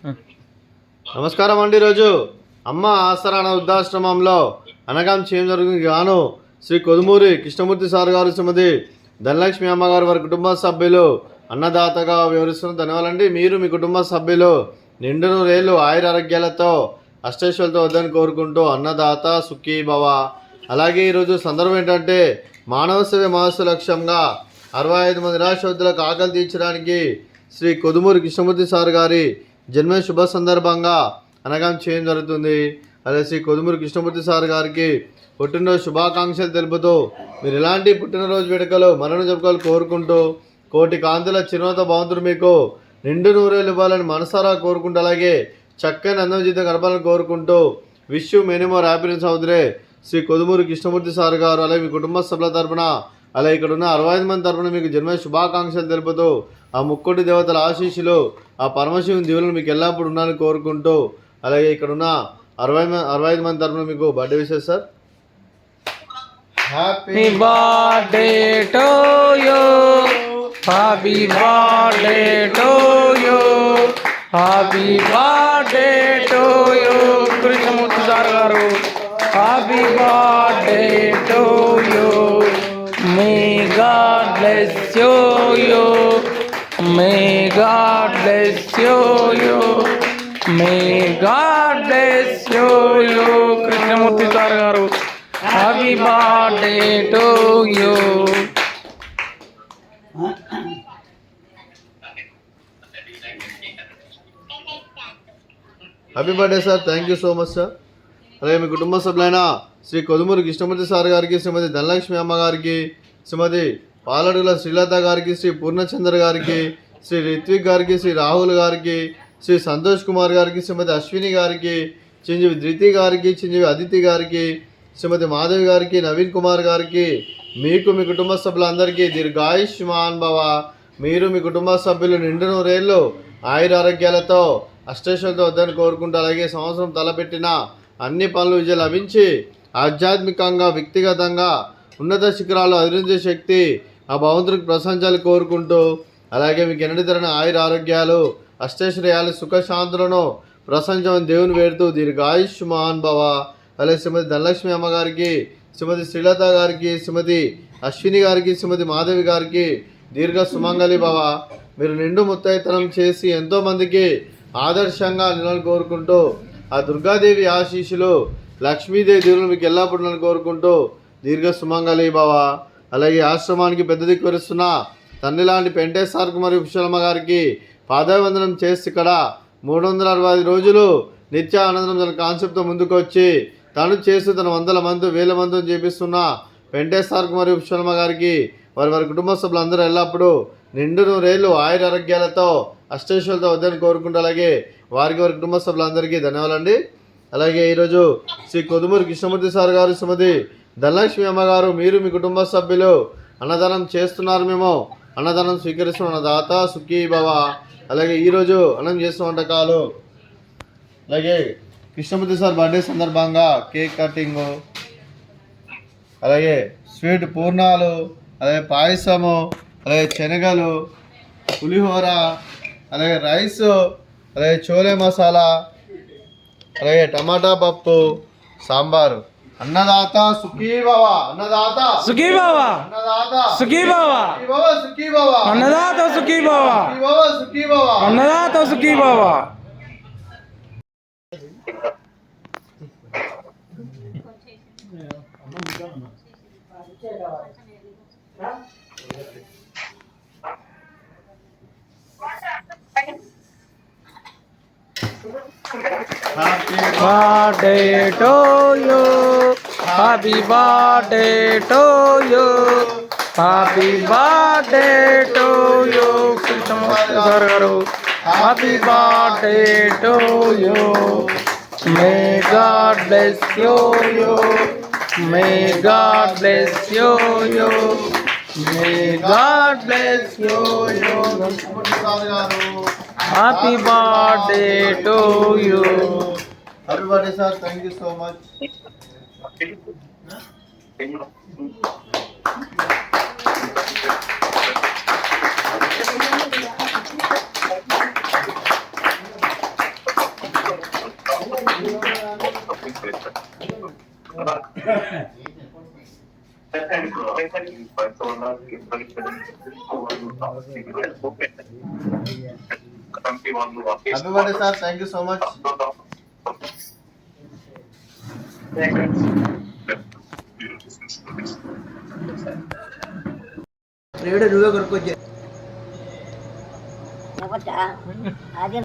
నమస్కారం అండి. ఈరోజు అమ్మ ఆసరాన వృద్ధాశ్రమంలో అనగాం చేయడం జరుగుతుంది గాను శ్రీ కొదుమూరి కృష్ణమూర్తి సార్ గారు, శ్రీమతి ధనలక్ష్మి అమ్మగారు వారి కుటుంబ సభ్యులు అన్నదాతగా వివరిస్తున్న ధన్యవాదాలండి. మీరు మీ కుటుంబ సభ్యులు నిండు నూరేళ్ళు ఆయుర ఆరోగ్యాలతో అష్టైశ్వర్యాలతో వద్దని కోరుకుంటూ అన్నదాత సుఖీ భవ. అలాగే ఈరోజు సందర్భం ఏంటంటే మానవ సేవ మహోత్సవ లక్ష్యంగా 65 మంది నిరాశ్రతులకు ఆకలి తీర్చడానికి శ్రీ కొదుమూరి కృష్ణమూర్తి సార్ గారి జన్మ శుభ సందర్భంగా అనగాం చేయడం జరుగుతుంది. అలాగే శ్రీ కొదుమూరి కృష్ణమూర్తి సార్ గారికి పుట్టినరోజు శుభాకాంక్షలు తెలుపుతూ మీరు ఇలాంటి పుట్టినరోజు వేడుకలు మరణ జరుపుకోవాలి కోరుకుంటూ కోటి కాంతుల చిరునవ్వుతో భగవంతుడు మీకు నిండు నూరేళ్ళు ఇవ్వాలని మనసారా కోరుకుంటూ అలాగే చక్కని అందం జీవితం గడపాలని కోరుకుంటూ wish you many more happiness అవుతురే శ్రీ కొదుమూరి కృష్ణమూర్తి సార్ గారు అలాగే మీ కుటుంబ సభ్యుల తరపున అలాగే ఇక్కడ ఉన్న 65 మంది తరపున మీకు జన్మ శుభాకాంక్షలు తెలుపుతూ ఆ ముక్కోటి దేవతల ఆశీస్సులు ఆ పరమశివుని దీవులను మీకు ఎల్లప్పుడూ ఉండాలని కోరుకుంటూ అలాగే ఇక్కడ ఉన్న 65 మంది తరపున మీకు birthday wishes sir. Happy birthday to you, happy birthday to you, happy birthday to you Krishnamurthy sir garu. Happy birthday to you, may God bless you, may God bless you, may God bless you Krishnamurthy sir garu. Happy birthday to you. Happy birthday sir. Thank you so much sir. అలాగే మీ కుటుంబ సభ్యులైన Shri Kodumuri Krishnamurthy sir గారికి, శ్రీమతి ధనలక్ష్మి అమ్మ గారికి, శ్రీమతి పాలడుగుల శ్రీలత గారికి, శ్రీ పూర్ణచంద్ర గారికి, శ్రీ రిత్విక్ గారికి, శ్రీ రాహుల్ గారికి, శ్రీ సంతోష్ కుమార్ గారికి, శ్రీమతి అశ్విని గారికి, చిరంజీవి ధృతి గారికి, చిరంజీవి అదితి గారికి, శ్రీమతి మాధవి గారికి, నవీన్ కుమార్ గారికి, మీకు మీ కుటుంబ సభ్యులందరికీ దీర్ఘాయుష్మాన్ భవ. మీరు మీ కుటుంబ సభ్యులు నిండు నూరేళ్ళు ఆయుర ఆరోగ్యాలతో అష్టైశ్వర్యాలతో వద్దని కోరుకుంటూ అలాగే సంవత్సరం తలపెట్టిన అన్ని పనులు విజయం లభించి ఆధ్యాత్మికంగా వ్యక్తిగతంగా ఉన్నత శిఖరాలు అధిరించే శక్తి ఆ భగవంతుడికి ప్రశంసాలు కోరుకుంటూ అలాగే మీకు ఎన్నటి తరని ఆయుర ఆరోగ్యాలు అష్టైశ్వర్యాలు సుఖశాంతులను ప్రశంసమని దేవుని వేడుతూ దీర్ఘాయుష్మాన్ భవ. అలాగే శ్రీమతి ధనలక్ష్మి అమ్మగారికి, శ్రీమతి శ్రీలత గారికి, శ్రీమతి అశ్విని గారికి, శ్రీమతి మాధవి గారికి దీర్ఘ సుమంగళి భవ. మీరు నిండు ముత్తైతనం చేసి ఎంతోమందికి ఆదర్శంగా నిలని కోరుకుంటూ ఆ దుర్గాదేవి ఆశీస్సులు లక్ష్మీదేవి దేవులు మీకు ఎల్లప్పుడూ కోరుకుంటూ దీర్ఘ సుమంగళి భవ. అలాగే ఆశ్రమానికి పెద్ద దిక్కు వరుస్తున్న తండ్రి లాంటి పెంటేశ్వరకు మరియు పుష్పలమ్మ గారికి పాదాభివందనం చేసి ఇక్కడ 365 రోజులు నిత్య ఆనందం తన కాన్సెప్ట్తో ముందుకు వచ్చి తను చేస్తూ తన 100 మంది 1000 మందితో చేపిస్తున్న పెంటేశ్వరకు మరియు పుష్పలమ్మ గారికి వారి కుటుంబ సభ్యులందరూ ఎల్లప్పుడూ నిండు నూరేళ్ళు ఆయుర ఆరోగ్యాలతో అష్టైశ్వర్యాలతో వద్దని కోరుకుంటూ అలాగే వారి కుటుంబ సభ్యులందరికీ ధన్యవాదాలండి. అలాగే ఈరోజు శ్రీ కొదుమూరి కృష్ణమూర్తి సార్ గారు, శ్రీమతి ధనలక్ష్మి అమ్మగారు, మీరు మీ కుటుంబ సభ్యులు అన్నదానం చేస్తున్నారు. మేము అన్నదానం స్వీకరిస్తున్న దాత సుఖీ భవ. అలాగే ఈరోజు అన్నం చేస్తున్న వంటకాలు అలాగే కృష్ణమూర్తి సార్ బర్త్డే సందర్భంగా కేక్ కటింగు, అలాగే స్వీట్ పూర్ణాలు, అలాగే పాయసము, అలాగే శనగలు, పులిహోర, అలాగే రైస్, అలాగే చోలే మసాలా, అలాగే టమాటా పప్పు, సాంబారు. అన్నదాత సుఖీ భవ, అన్నదాత సుఖీ భవ, అన్నదాత సుఖీ భవ, సుఖీ భవ, అన్నదాత సుఖీ భవ, సుఖీ భవ. అన్నదాత సుఖీ భవ. Happy Birthday to you, happy birthday to you, happy birthday to you Krishnamurthy sir garu. Happy birthday to you, may God bless you, may God bless you, may God bless you. Happy birthday to you. Happy birthday sir. Thank you so much. Happy birthday sir, thank you so much. నువ్వే కొనుక్కొచ్చే అదే